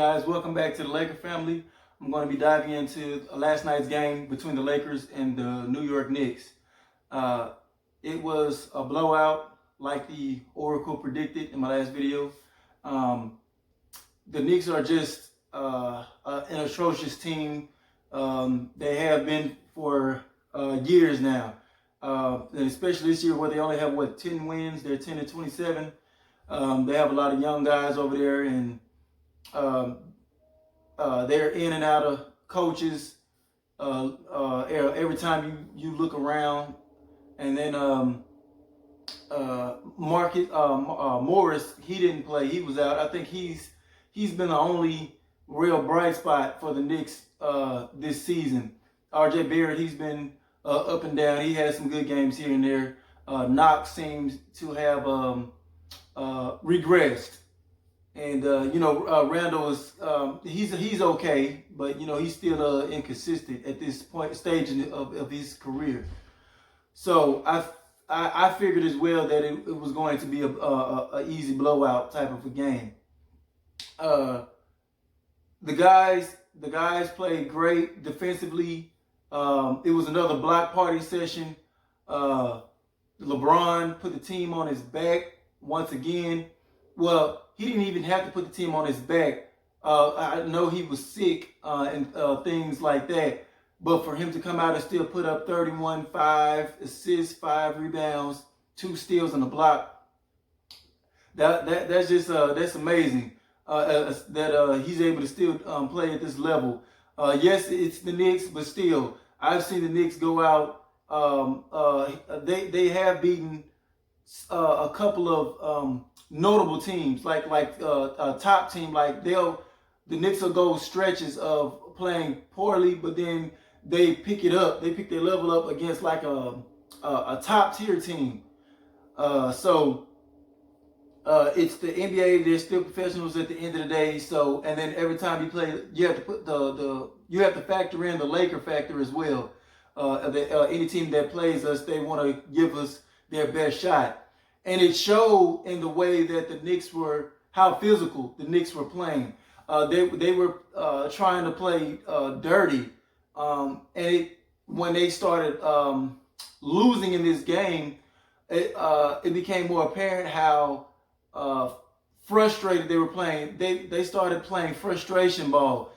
guys, welcome back to the Laker family. I'm going to be diving into last night's game between the Lakers and the New York Knicks. It was a blowout like the Oracle predicted in my last video. The Knicks are just an atrocious team. They have been for years now. And especially this year where they only have, 10 wins? They're 10-27. They have a lot of young guys over there, and they're in and out of coaches every time you look around. And then Morris, he didn't play. He was out. I think he's been the only real bright spot for the Knicks this season. R.J. Barrett, he's been up and down. He had some good games here and there. Knox seems to have regressed. And, Randall is, he's okay, but, he's still inconsistent at this stage of his career. So I figured as well that it was going to be a easy blowout type of a game. The guys played great defensively. It was another block party session. LeBron put the team on his back once again. Well, he didn't even have to put the team on his back. I know he was sick and things like that. But for him to come out and still put up 31, 5 assists, 5 rebounds, 2 steals and a block, that's just that's amazing. That he's able to still play at this level. Yes, it's the Knicks, but still, I've seen the Knicks go out. They have beaten a couple of notable teams, like a top team. Like the Knicks will go stretches of playing poorly, but then they pick it up. They pick their level up against like a top tier team. So it's the NBA. They're still professionals at the end of the day. So, and then every time you play, you have to put you have to factor in the Laker factor as well. Any team that plays us, they want to give us their best shot. And it showed in the way that the Knicks were, how physical the Knicks were playing. They were trying to play dirty. And when they started losing in this game, it became more apparent how frustrated they were playing. They started playing frustration ball.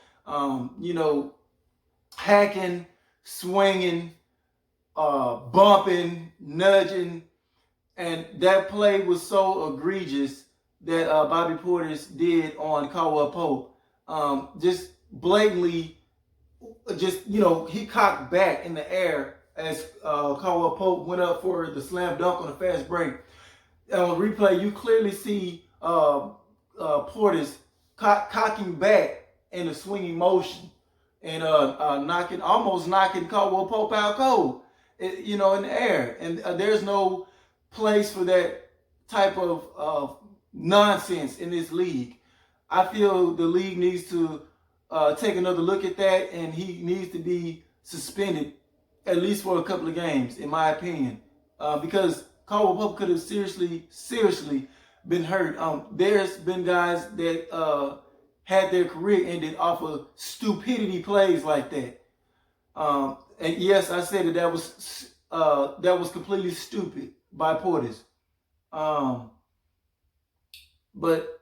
Hacking, swinging, bumping, nudging. And that play was so egregious that Bobby Portis did on Caldwell Pope. Just blatantly, he cocked back in the air as Caldwell Pope went up for the slam dunk on a fast break. On replay, you clearly see Portis cocking back in a swinging motion and almost knocking Caldwell Pope out cold, in the air. And there's no place for that type of nonsense in this league. I feel the league needs to take another look at that, and he needs to be suspended at least for a couple of games, in my opinion, because Caldwell Pope could have seriously been hurt. There's been guys that had their career ended off of stupidity plays like that. And yes, I said that was completely stupid by Portis. But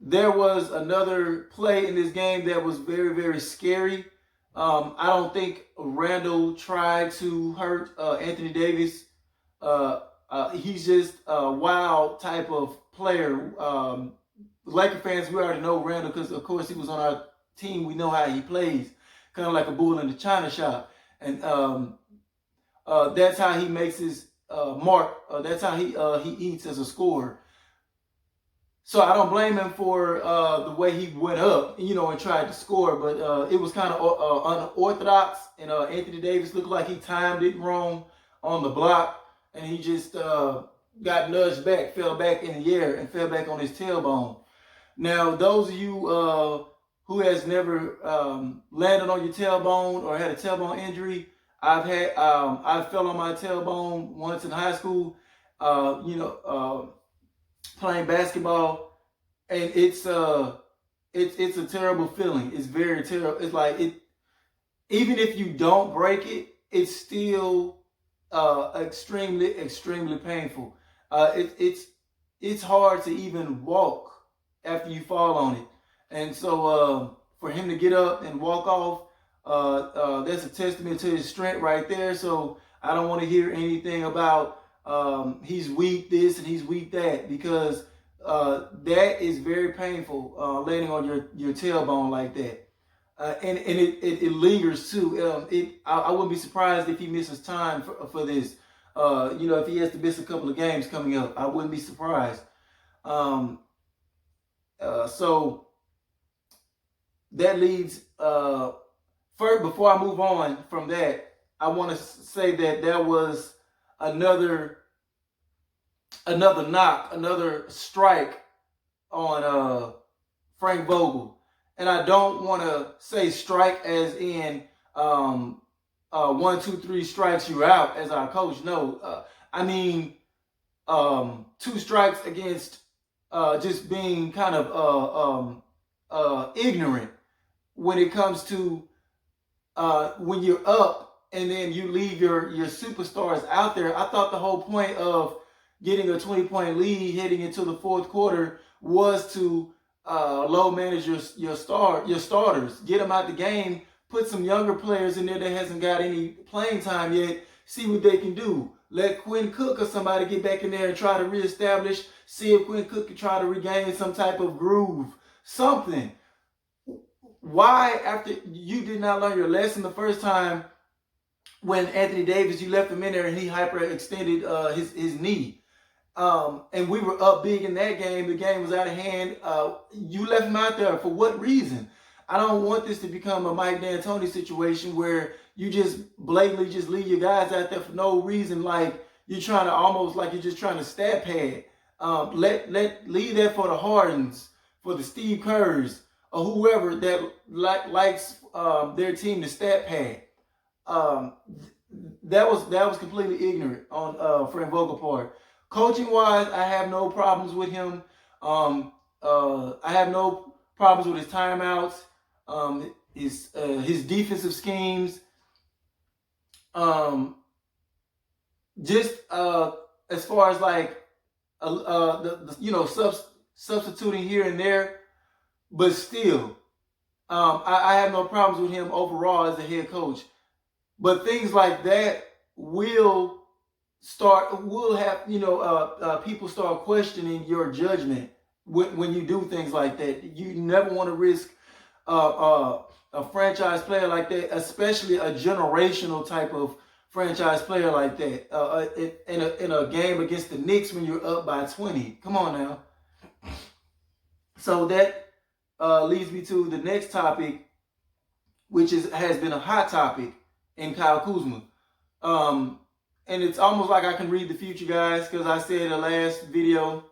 there was another play in this game that was very, very scary. I don't think Randall tried to hurt Anthony Davis. He's just a wild type of player. Laker fans, we already know Randall because, of course, he was on our team. We know how he plays, kind of like a bull in the china shop. And that's how he makes his mark. That's how he eats as a scorer. So I don't blame him for the way he went up, and tried to score. But it was kind of unorthodox, and Anthony Davis looked like he timed it wrong on the block, and he just got nudged back, fell back in the air, and fell back on his tailbone. Now, those of you who has never landed on your tailbone or had a tailbone injury, I fell on my tailbone once in high school. Playing basketball, and it's a terrible feeling. It's very terrible. It's like it. Even if you don't break it, it's still extremely painful. It's hard to even walk after you fall on it, and so for him to get up and walk off, that's a testament to his strength right there. So I don't want to hear anything about he's weak this and he's weak that, because that is very painful, landing on your tailbone like that. And it lingers too. I wouldn't be surprised if he misses time for this. If he has to miss a couple of games coming up, I wouldn't be surprised. So that leads. First, before I move on from that, I want to say that was another knock, another strike on Frank Vogel. And I don't want to say strike as in 1, 2, 3 strikes, you're out as our coach. No, I mean 2 strikes against just being kind of ignorant when it comes to when you're up and then you leave your superstars out there. I thought the whole point of getting a 20-point lead heading into the fourth quarter was to low manage your starters, get them out the game, put some younger players in there that hasn't got any playing time yet, see what they can do. Let Quinn Cook or somebody get back in there and try to reestablish, see if Quinn Cook can try to regain some type of groove, something. Why, after you did not learn your lesson the first time when Anthony Davis, you left him in there and he hyperextended his knee? And we were up big in that game. The game was out of hand. You left him out there for what reason? I don't want this to become a Mike D'Antoni situation where you just blatantly just leave your guys out there for no reason, like you're trying to almost like you're just trying to stat pad. Leave that for the Hardens, for the Steve Kerrs, or whoever that likes their team to stat pad. That was completely ignorant on Frank Vogel part. Coaching wise, I have no problems with him. I have no problems with his timeouts, his defensive schemes. Just as far as like substituting here and there, but still, I have no problems with him overall as a head coach. But things like that will have people start questioning your judgment when you do things like that. You never want to risk a franchise player like that, especially a generational type of franchise player like that in a game against the Knicks when you're up by 20. Come on now. So that leads me to the next topic, which has been a hot topic in Kyle Kuzma. And it's almost like I can read the future, guys, because I said in the last video,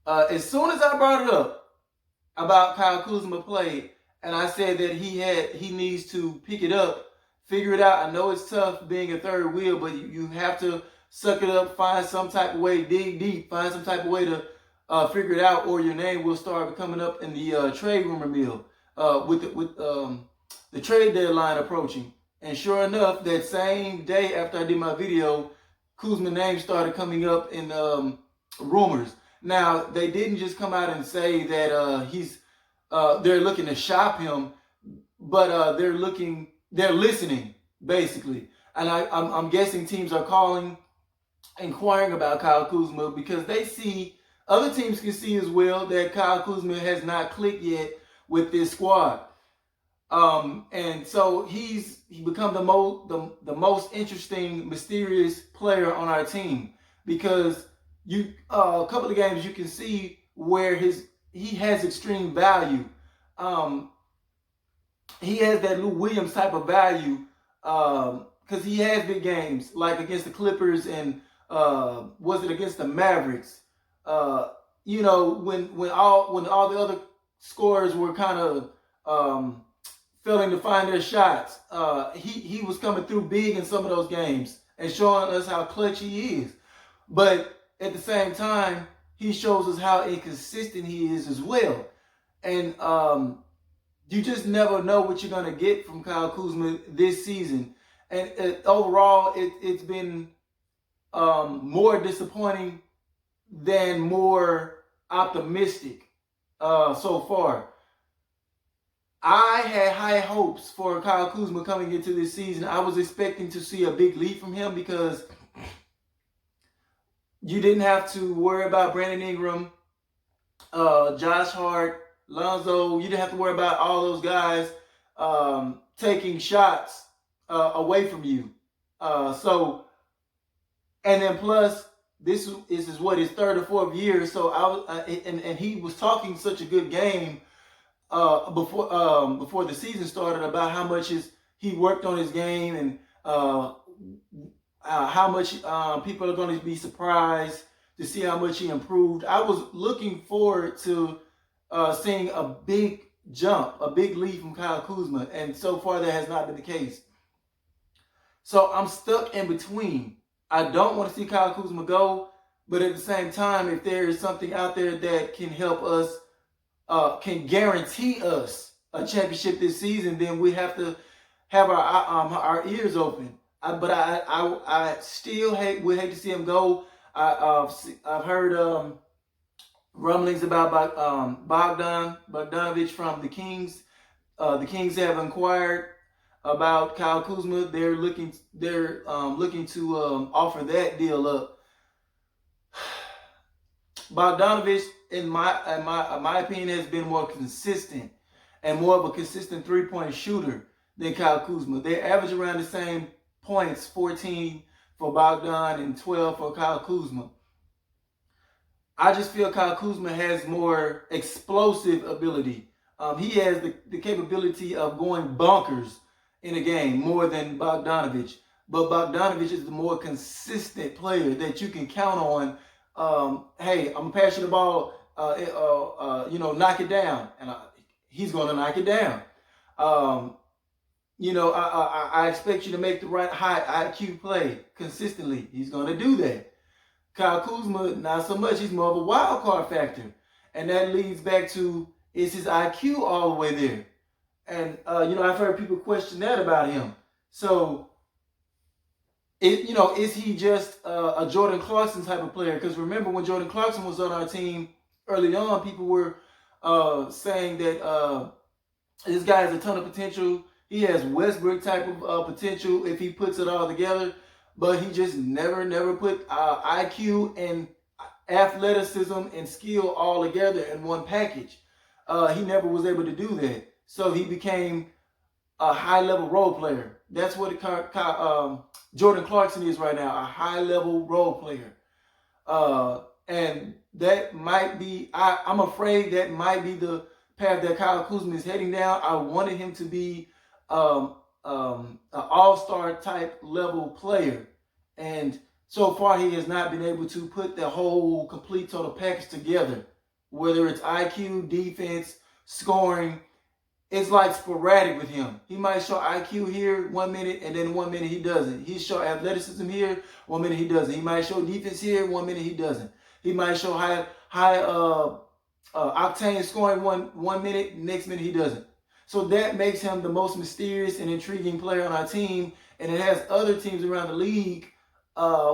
as soon as I brought it up about Kyle Kuzma play, and I said that he needs to pick it up, figure it out. I know it's tough being a third wheel, but you have to suck it up, find some type of way, dig deep, find some type of way to figure it out, or your name will start coming up in the trade rumor mill with the trade deadline approaching. And sure enough, that same day after I did my video, Kuzma's name started coming up in rumors. Now, they didn't just come out and say that they're looking to shop him, but they're listening, basically. And I'm guessing teams are calling, inquiring about Kyle Kuzma, because they see, other teams can see as well that Kyle Kuzma has not clicked yet with this squad. And so he become the most interesting, mysterious player on our team, because a couple of games you can see where he has extreme value. He has that Lou Williams type of value because he has big games like against the Clippers and was it against the Mavericks? When all the other scorers were kind of failing to find their shots. He was coming through big in some of those games and showing us how clutch he is. But at the same time, he shows us how inconsistent he is as well. And you just never know what you're going to get from Kyle Kuzma this season. And overall, it's been more disappointing than more optimistic so far. I had high hopes for Kyle Kuzma coming into this season. I was expecting to see a big leap from him because you didn't have to worry about Brandon Ingram, Josh Hart, Lonzo. You didn't have to worry about all those guys taking shots away from you. And then plus, this is what his third or fourth year. So and he was talking such a good game before the season started about how much he worked on his game and how much people are going to be surprised to see how much he improved. I was looking forward to seeing a big jump, a big leap from Kyle Kuzma, and so far that has not been the case. So I'm stuck in between. I don't want to see Kyle Kuzma go, but at the same time, if there is something out there that can help us, can guarantee us a championship this season, then we have to have our ears open. But I still would hate to see him go. I've heard rumblings about Bogdanovich from the Kings. The Kings have inquired about Kyle Kuzma. They're looking to offer that deal up. Bogdanovich, in my opinion, has been more consistent and more of a consistent three-point shooter than Kyle Kuzma. They average around the same points, 14 for Bogdan and 12 for Kyle Kuzma. I just feel Kyle Kuzma has more explosive ability. He has the capability of going bonkers in a game more than Bogdanovich. But Bogdanovich is the more consistent player that you can count on. Hey, I'm passing the ball, knock it down. And he's going to knock it down. I expect you to make the right high IQ play consistently. He's going to do that. Kyle Kuzma, not so much. He's more of a wild card factor. And that leads back to, is his IQ all the way there? And, I've heard people question that about him. So, is he just a Jordan Clarkson type of player? Because remember, when Jordan Clarkson was on our team early on, people were saying that this guy has a ton of potential. He has Westbrook type of potential if he puts it all together. But he just never put IQ and athleticism and skill all together in one package. He never was able to do that. So he became a high-level role player. That's what Jordan Clarkson is right now, a high-level role player. And that might be, I'm afraid that might be the path that Kyle Kuzma is heading down. I wanted him to be an all-star type level player. And so far, he has not been able to put the whole complete total package together. Whether it's IQ, defense, scoring, it's like sporadic with him. He might show IQ here 1 minute, and then 1 minute he doesn't. He show athleticism here, 1 minute he doesn't. He might show defense here, 1 minute he doesn't. He might show high octane scoring one minute, next minute he doesn't. So that makes him the most mysterious and intriguing player on our team, and it has other teams around the league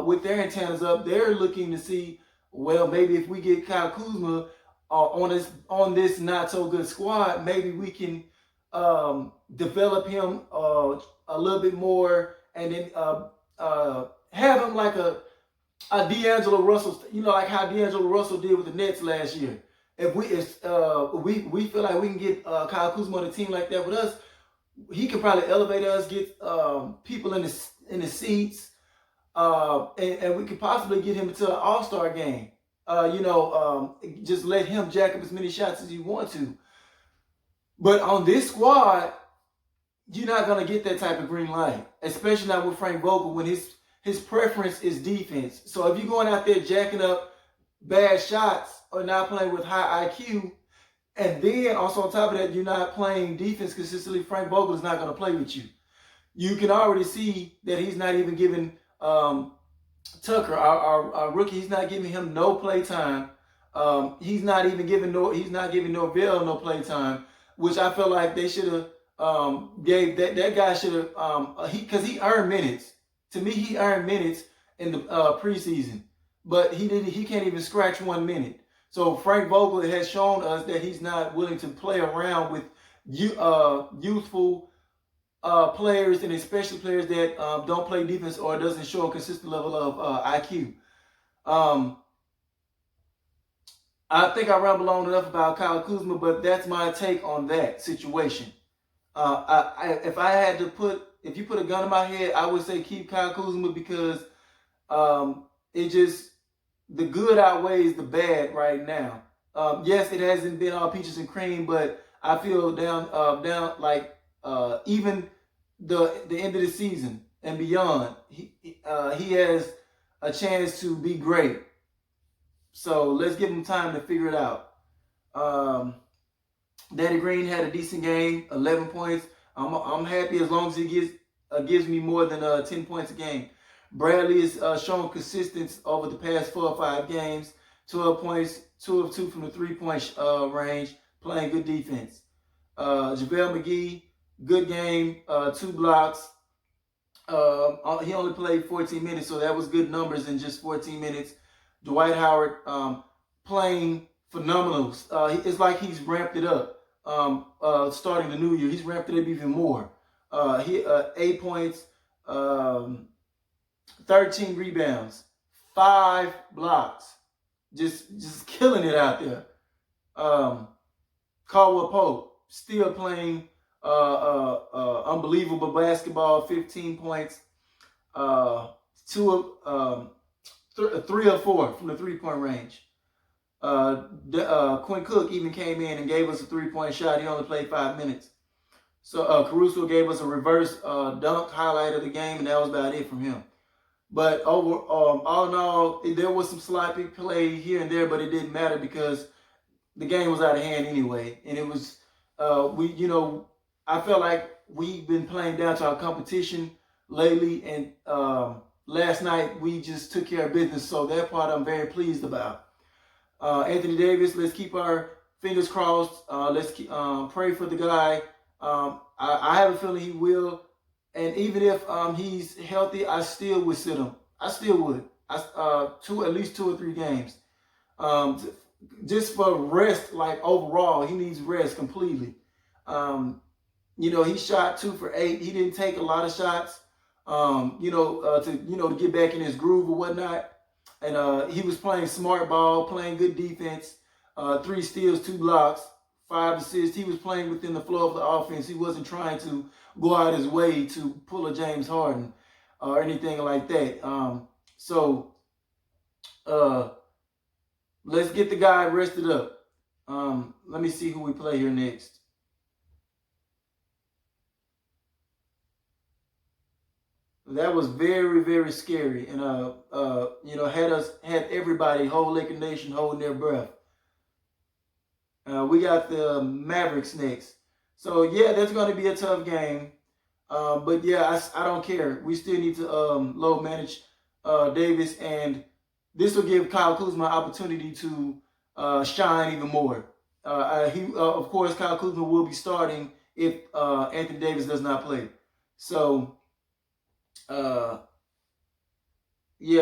with their antennas up. They're looking to see, well, maybe if we get Kyle Kuzma on this not so good squad, maybe we can develop him a little bit more, and then have him like a D'Angelo Russell, like how D'Angelo Russell did with the Nets last year. If we feel like we can get Kyle Kuzma on a team like that with us, he could probably elevate us, get people in the seats, and we could possibly get him into an All-Star game. Just let him jack up as many shots as you want to. But on this squad, you're not going to get that type of green light, especially not with Frank Vogel when his preference is defense. So if you're going out there jacking up bad shots or not playing with high IQ, and then also on top of that, you're not playing defense consistently, Frank Vogel is not going to play with you. You can already see that he's not even giving Tucker, our rookie, he's not giving him no play time. He's not giving Norvell no play time, which I feel like they should have gave that guy should have because he earned minutes. To me, he earned minutes in the preseason, but he can't even scratch 1 minute. So Frank Vogel has shown us that he's not willing to play around with youthful players, and especially players that don't play defense or doesn't show a consistent level of IQ. I think I rambled on enough about Kyle Kuzma, but that's my take on that situation. If you put a gun in my head, I would say keep Kyle Kuzma because the good outweighs the bad right now. Yes, it hasn't been all peaches and cream, but I feel down like even the end of the season and beyond, he has a chance to be great. So let's give him time to figure it out. Danny Green had a decent game, 11 points. I'm happy as long as he gives me more than 10 points a game. Bradley is showing consistency over the past 4 or 5 games. 12 points, 2 of 2 from the 3-point range, playing good defense. JaVale McGee, good game, 2 blocks. He only played 14 minutes, so that was good numbers in just 14 minutes. Dwight Howard playing phenomenal. It's like he's ramped it up. Starting the new year, he's ramped it up even more. He 8 points, 13 rebounds, 5 blocks, just killing it out there. Caldwell Pope still playing unbelievable basketball, 15 points, 3 or 4 from the 3-point range. Quinn Cook even came in and gave us a 3-point shot. He only played 5 minutes. So Caruso gave us a reverse dunk highlight of the game, and that was about it from him. But all in all, there was some sloppy play here and there, but it didn't matter because the game was out of hand anyway. And it was I felt like we've been playing down to our competition lately, and last night we just took care of business. So that part I'm very pleased about. Anthony Davis, let's keep our fingers crossed. Let's pray for the guy. I have a feeling he will. And even if he's healthy, I still would sit him. I still would. At least 2 or 3 games. Just for rest, like overall, he needs rest completely. He shot 2 for 8. He didn't take a lot of shots, to get back in his groove or whatnot. And he was playing smart ball, playing good defense, 3 steals, 2 blocks, 5 assists. He was playing within the flow of the offense. He wasn't trying to go out his way to pull a James Harden or anything like that. Let's get the guy rested up. Let me see who we play here next. That was very, very scary, and had everybody, whole Laker Nation, holding their breath. We got the Mavericks next, so yeah, that's going to be a tough game. But yeah, I don't care. We still need to load manage Davis, and this will give Kyle Kuzma an opportunity to shine even more. Of course, Kyle Kuzma will be starting if Anthony Davis does not play. So.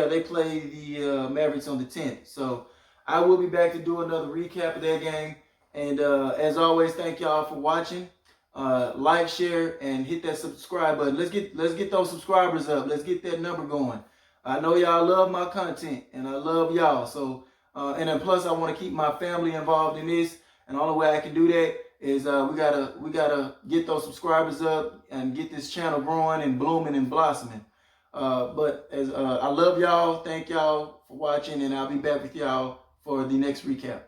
They play the Mavericks on the 10th. So I will be back to do another recap of that game. And as always, thank y'all for watching. Like, share, and hit that subscribe button. Let's get those subscribers up. Let's get that number going. I know y'all love my content, and I love y'all. So and then plus, I want to keep my family involved in this. And the only way I can do that is we gotta get those subscribers up and get this channel growing and blooming and blossoming. But as I love y'all, thank y'all for watching, and I'll be back with y'all for the next recap.